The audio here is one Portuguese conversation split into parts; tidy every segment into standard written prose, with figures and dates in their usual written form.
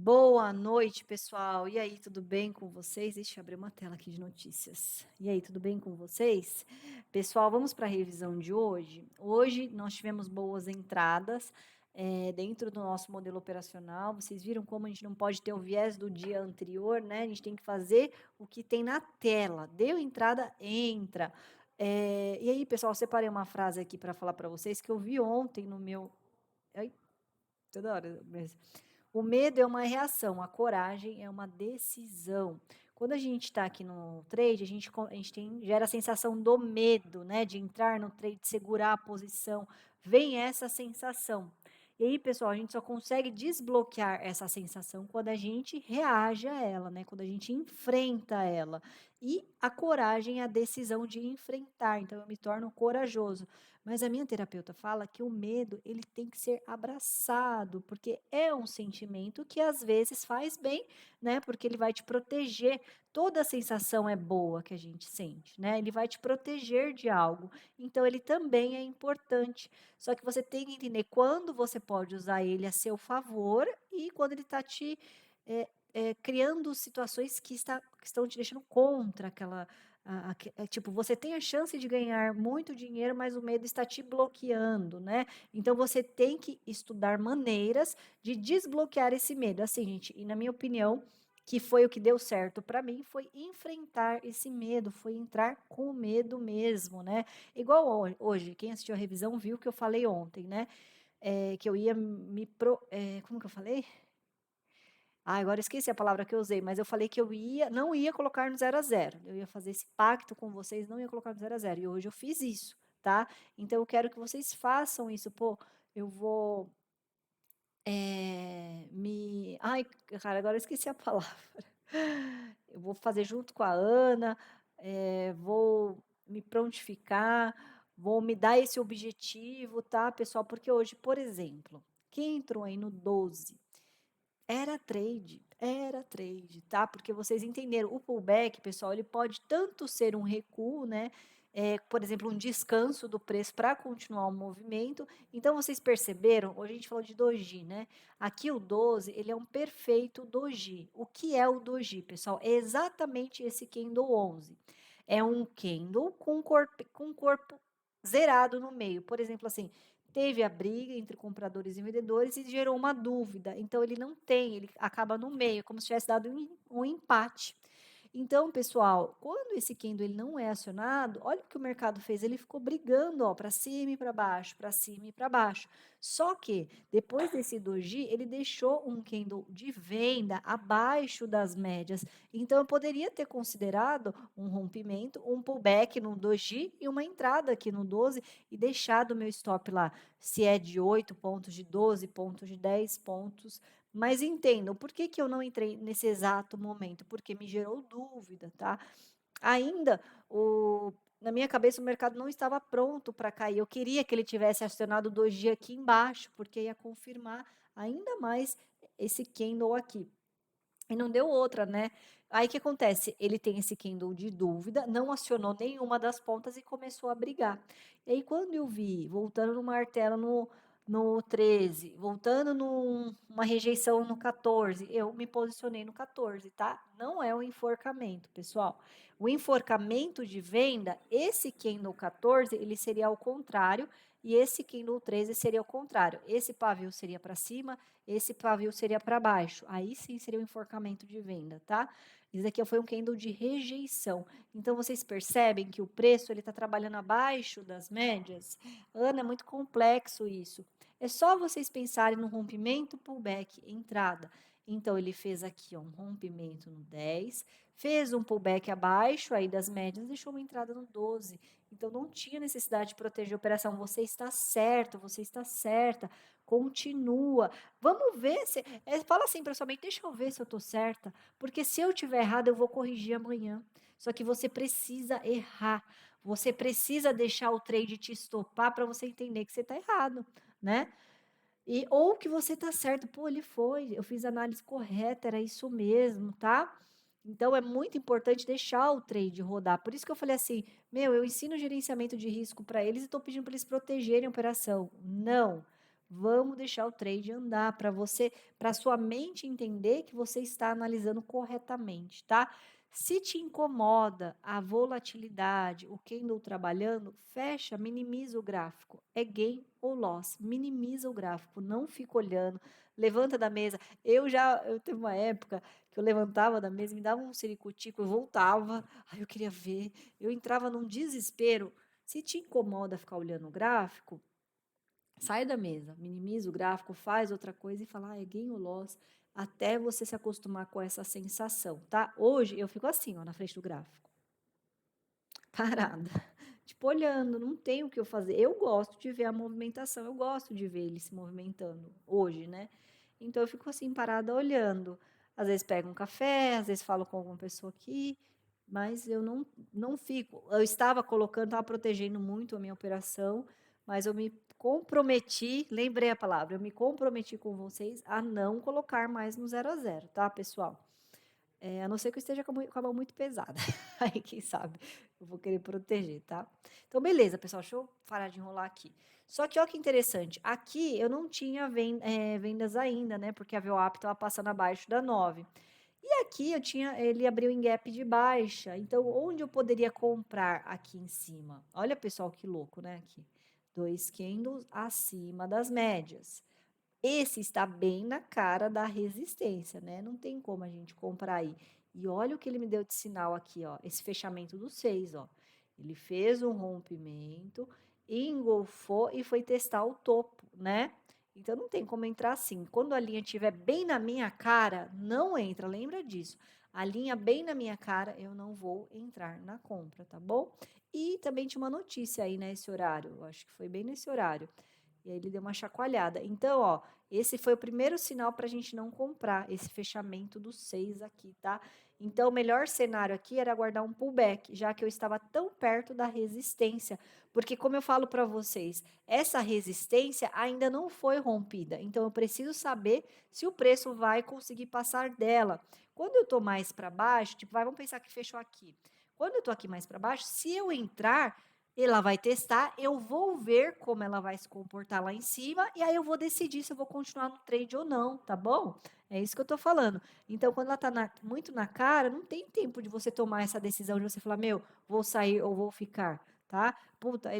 Boa noite, pessoal. E aí, tudo bem com vocês? Deixa eu abrir uma tela aqui de notícias. E aí, tudo bem com vocês? Pessoal, vamos para a revisão de hoje. Hoje nós tivemos boas entradas dentro do nosso modelo operacional. Vocês viram como a gente não pode ter o viés do dia anterior, né? A gente tem que fazer o que tem na tela. Deu entrada, entra. E aí, pessoal, eu separei uma frase aqui para falar para vocês que eu vi ontem no meu. Ai, toda hora mesmo. O medo é uma reação, a coragem é uma decisão. Quando a gente está aqui no trade, gera a sensação do medo, né? De entrar no trade, de segurar a posição. Vem essa sensação. E aí, pessoal, a gente só consegue desbloquear essa sensação quando a gente reage a ela, né? Quando a gente enfrenta ela. E a coragem é a decisão de enfrentar. Então, eu me torno corajoso. Mas a minha terapeuta fala que o medo, ele tem que ser abraçado, porque é um sentimento que às vezes faz bem, né? Porque ele vai te proteger. Toda sensação é boa que a gente sente, né? Ele vai te proteger de algo. Então ele também é importante. Só que você tem que entender quando você pode usar ele a seu favor e quando ele está te criando situações que estão te deixando contra aquela tipo, você tem a chance de ganhar muito dinheiro, mas o medo está te bloqueando, né? Então você tem que estudar maneiras de desbloquear esse medo. Assim, gente, e na minha opinião, que foi o que deu certo para mim, foi enfrentar esse medo, foi entrar com o medo mesmo, né? Igual hoje, quem assistiu a revisão viu que eu falei ontem, né? Que eu ia como que eu falei? Agora eu esqueci a palavra que eu usei, mas eu falei que não ia colocar no 0 a 0. Eu ia fazer esse pacto com vocês, não ia colocar no 0 a 0. E hoje eu fiz isso, tá? Então eu quero que vocês façam isso. Pô, eu vou ai, cara, agora eu esqueci a palavra. Eu vou fazer junto com a Ana, vou me prontificar, vou me dar esse objetivo, tá, pessoal? Porque hoje, por exemplo, quem entrou aí no 12 era trade, tá? Porque vocês entenderam, o pullback, pessoal, ele pode tanto ser um recuo, né? Por exemplo, um descanso do preço para continuar o movimento. Então, vocês perceberam, hoje a gente falou de doji, né? Aqui o 12, ele é um perfeito doji. O que é o doji, pessoal? É exatamente esse candle 11. É um candle com corpo zerado no meio. Por exemplo, assim, teve a briga entre compradores e vendedores e gerou uma dúvida. Então, ele acaba no meio, como se tivesse dado um empate. Então, pessoal, quando esse candle ele não é acionado, olha o que o mercado fez, ele ficou brigando, para cima e para baixo, para cima e para baixo. Só que depois desse doji, ele deixou um candle de venda abaixo das médias. Então, eu poderia ter considerado um rompimento, um pullback no doji e uma entrada aqui no 12 e deixado o meu stop lá, se é de 8 pontos, de 12 pontos, de 10 pontos. Mas entendam, por que eu não entrei nesse exato momento? Porque me gerou dúvida, tá? Ainda, na minha cabeça, o mercado não estava pronto para cair. Eu queria que ele tivesse acionado o doji aqui embaixo, porque ia confirmar ainda mais esse candle aqui. E não deu outra, né? Aí o que acontece? Ele tem esse candle de dúvida, não acionou nenhuma das pontas e começou a brigar. E aí, quando eu vi, voltando no martelo no 13, voltando numa rejeição no 14, eu me posicionei no 14, tá? Não é o enforcamento, pessoal. O enforcamento de venda, esse candle 14, ele seria ao contrário, e esse candle 13 seria ao contrário. Esse pavio seria para cima, esse pavio seria para baixo. Aí sim seria o enforcamento de venda, tá? Isso aqui foi um candle de rejeição. Então, vocês percebem que o preço está trabalhando abaixo das médias? Ana, é muito complexo isso. É só vocês pensarem no rompimento, pullback, entrada. Então, ele fez aqui ó, um rompimento no 10, fez um pullback abaixo aí das médias, deixou uma entrada no 12. Então, não tinha necessidade de proteger a operação. Você está certo, você está certa. Continua. Vamos ver se. Fala assim para sua mente, deixa eu ver se eu estou certa. Porque se eu estiver errada, eu vou corrigir amanhã. Só que você precisa errar. Você precisa deixar o trade te estopar para você entender que você está errado, né? Ou que você está certo. Pô, ele foi, eu fiz a análise correta, era isso mesmo, tá? Então é muito importante deixar o trade rodar. Por isso que eu falei assim: meu, eu ensino gerenciamento de risco para eles e estou pedindo para eles protegerem a operação. Não. Vamos deixar o trade andar para sua mente entender que você está analisando corretamente, tá? Se te incomoda a volatilidade, o candle trabalhando, fecha, minimiza o gráfico. É gain ou loss, minimiza o gráfico, não fica olhando, levanta da mesa. Eu teve uma época que eu levantava da mesa, me dava um ciricutico, eu voltava, aí eu queria ver, eu entrava num desespero. Se te incomoda ficar olhando o gráfico, sai da mesa, minimiza o gráfico, faz outra coisa e fala, é gain ou loss, até você se acostumar com essa sensação, tá? Hoje eu fico assim, ó, na frente do gráfico, parada, tipo olhando, não tem o que eu fazer. Eu gosto de ver a movimentação, eu gosto de ver ele se movimentando hoje, né? Então eu fico assim parada olhando. Às vezes pego um café, às vezes falo com alguma pessoa aqui, mas eu não fico. Eu estava colocando, estava protegendo muito a minha operação, mas eu me comprometi, lembrei a palavra, eu me comprometi com vocês a não colocar mais no 0 a 0, tá, pessoal? A não ser que eu esteja com a mão muito pesada. Aí, quem sabe, eu vou querer proteger, tá? Então, beleza, pessoal, deixa eu parar de enrolar aqui. Só que, olha que interessante, aqui eu não tinha vendas ainda, né? Porque a VWAP estava passando abaixo da 9. E aqui ele abriu em gap de baixa. Então, onde eu poderia comprar aqui em cima? Olha, pessoal, que louco, né? Aqui, 2 candles acima das médias. Esse está bem na cara da resistência, né? Não tem como a gente comprar aí. E olha o que ele me deu de sinal aqui, ó. Esse fechamento do 6, ó. Ele fez um rompimento, engolfou e foi testar o topo, né? Então não tem como entrar assim. Quando a linha estiver bem na minha cara, não entra. Lembra disso. A linha bem na minha cara, eu não vou entrar na compra, tá bom? E também tinha uma notícia aí nesse horário. Eu acho que foi bem nesse horário. E aí ele deu uma chacoalhada. Então, ó, esse foi o primeiro sinal para a gente não comprar, esse fechamento do 6 aqui, tá? Então, o melhor cenário aqui era aguardar um pullback, já que eu estava tão perto da resistência. Porque, como eu falo para vocês, essa resistência ainda não foi rompida. Então, eu preciso saber se o preço vai conseguir passar dela. Quando eu estou mais para baixo, tipo, vamos pensar que fechou aqui. Quando eu estou aqui mais para baixo, se eu entrar, ela vai testar, eu vou ver como ela vai se comportar lá em cima e aí eu vou decidir se eu vou continuar no trade ou não, tá bom? É isso que eu tô falando. Então, quando ela tá muito na cara, não tem tempo de você tomar essa decisão de você falar, meu, vou sair ou vou ficar, tá? Puta,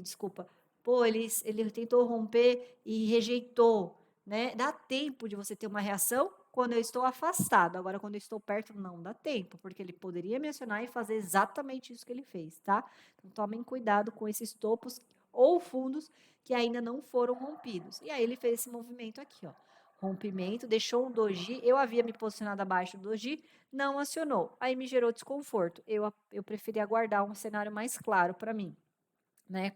desculpa, pô, ele tentou romper e rejeitou, né? Dá tempo de você ter uma reação quando eu estou afastado. Agora, quando eu estou perto, não dá tempo, porque ele poderia me acionar e fazer exatamente isso que ele fez, tá? Então, tomem cuidado com esses topos ou fundos que ainda não foram rompidos. E aí ele fez esse movimento aqui, ó. Rompimento, deixou um doji, eu havia me posicionado abaixo do doji, não acionou. Aí me gerou desconforto. Eu preferi aguardar um cenário mais claro para mim, né,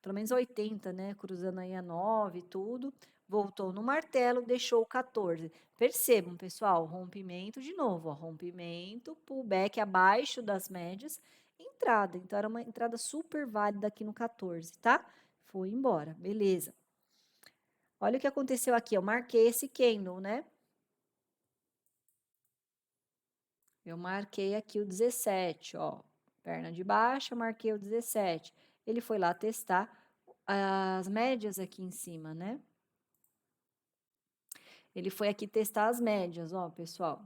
pelo menos 80, né, cruzando aí a 9 e tudo, voltou no martelo, deixou o 14. Percebam, pessoal, rompimento de novo, ó, rompimento, pullback abaixo das médias, entrada. Então era uma entrada super válida aqui no 14, tá? Foi embora, beleza. Olha o que aconteceu aqui, eu marquei esse candle, né? Eu marquei aqui o 17, ó, perna de baixa, marquei o 17. Ele foi lá testar as médias aqui em cima, né? Ele foi aqui testar as médias, ó, pessoal,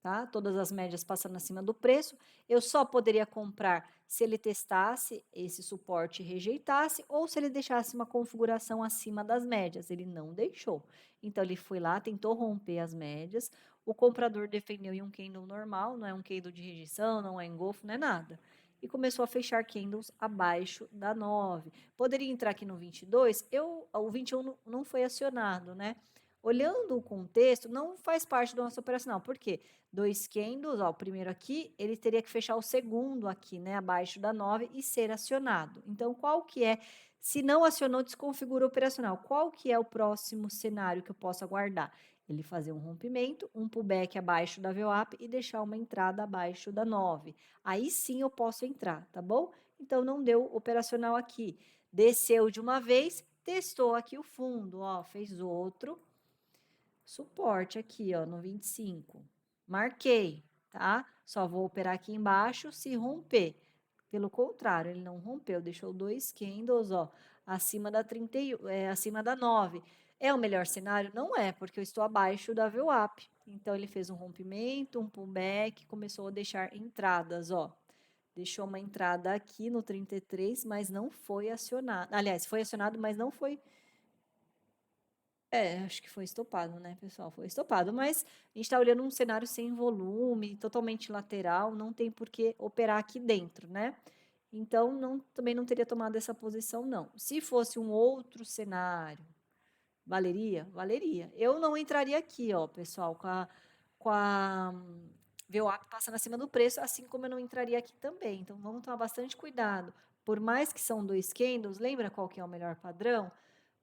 tá? Todas as médias passando acima do preço. Eu só poderia comprar se ele testasse esse suporte e rejeitasse, ou se ele deixasse uma configuração acima das médias. Ele não deixou. Então, ele foi lá, tentou romper as médias. O comprador defendeu em um candle normal, não é um candle de rejeição, não é engolfo, não é nada. E começou a fechar candles abaixo da 9. Poderia entrar aqui no 22, o 21 não foi acionado, né? Olhando o contexto, não faz parte do nosso operacional. Por quê? 2 candles, ó, o primeiro aqui, ele teria que fechar o segundo aqui, né, abaixo da 9 e ser acionado. Então, qual que é, se não acionou, desconfigura o operacional. Qual que é o próximo cenário que eu posso aguardar? Ele fazer um rompimento, um pullback abaixo da VWAP e deixar uma entrada abaixo da 9. Aí sim eu posso entrar, tá bom? Então, não deu operacional aqui. Desceu de uma vez, testou aqui o fundo, ó, fez outro suporte aqui, ó, no 25. Marquei, tá? Só vou operar aqui embaixo se romper. Pelo contrário, ele não rompeu, deixou 2 candles, ó, acima da 31, acima da 9. É o melhor cenário? Não é, porque eu estou abaixo da VWAP. Então ele fez um rompimento, um pullback, começou a deixar entradas, ó. Deixou uma entrada aqui no 33, mas não foi acionado. Aliás, foi acionado, mas não foi. Acho que foi estopado, né, pessoal? Foi estopado, mas a gente está olhando um cenário sem volume, totalmente lateral, não tem por que operar aqui dentro, né? Então, também não teria tomado essa posição, não. Se fosse um outro cenário, valeria? Valeria. Eu não entraria aqui, ó, pessoal, com a VWAP passando acima do preço, assim como eu não entraria aqui também. Então, vamos tomar bastante cuidado. Por mais que são 2 candles, lembra qual que é o melhor padrão?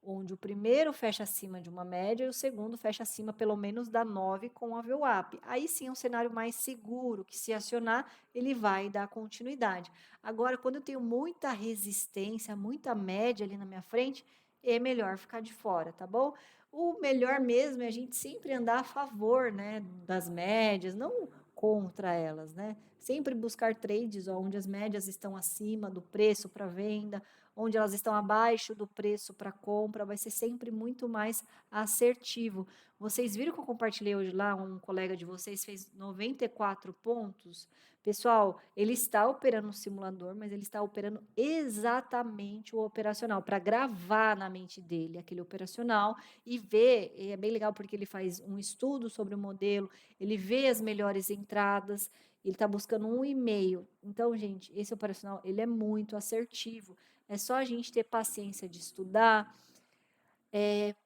Onde o primeiro fecha acima de uma média e o segundo fecha acima pelo menos da 9 com a VWAP. Aí sim é um cenário mais seguro, que se acionar, ele vai dar continuidade. Agora, quando eu tenho muita resistência, muita média ali na minha frente, é melhor ficar de fora, tá bom? O melhor mesmo é a gente sempre andar a favor, né, das médias, não contra elas, né? Sempre buscar trades onde as médias estão acima do preço para venda, onde elas estão abaixo do preço para compra, vai ser sempre muito mais assertivo. Vocês viram que eu compartilhei hoje lá, um colega de vocês fez 94 pontos? Pessoal, ele está operando no simulador, mas ele está operando exatamente o operacional, para gravar na mente dele aquele operacional e ver, e é bem legal porque ele faz um estudo sobre o modelo, ele vê as melhores entradas, ele está buscando 1,5. Então, gente, esse operacional, ele é muito assertivo. É só a gente ter paciência de estudar,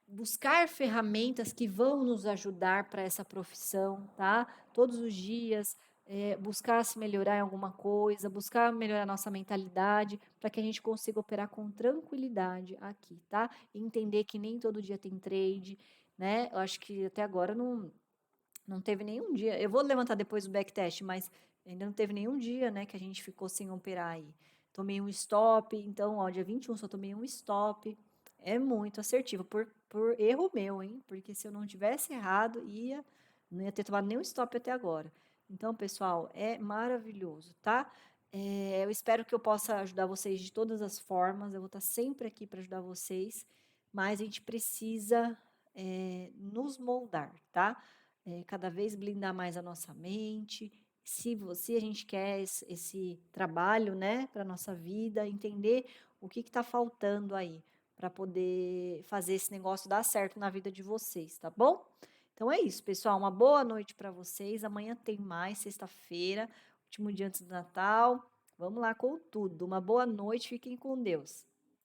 buscar ferramentas que vão nos ajudar para essa profissão, tá? Todos os dias, buscar se melhorar em alguma coisa, buscar melhorar nossa mentalidade, para que a gente consiga operar com tranquilidade aqui, tá? E entender que nem todo dia tem trade, né? Eu acho que até agora não teve nenhum dia. Eu vou levantar depois o backtest, mas ainda não teve nenhum dia, né, que a gente ficou sem operar aí. Tomei um stop, então, ó, dia 21 só tomei um stop. É muito assertivo, por erro meu, hein? Porque se eu não tivesse errado, não ia ter tomado nenhum stop até agora. Então, pessoal, é maravilhoso, tá? Eu espero que eu possa ajudar vocês de todas as formas. Eu vou estar sempre aqui para ajudar vocês, mas a gente precisa, nos moldar, tá? Cada vez blindar mais a nossa mente. Se a gente quer esse trabalho, né, para a nossa vida, entender o que está faltando aí para poder fazer esse negócio dar certo na vida de vocês, tá bom? Então é isso, pessoal. Uma boa noite para vocês. Amanhã tem mais, sexta-feira, último dia antes do Natal. Vamos lá com tudo. Uma boa noite, fiquem com Deus.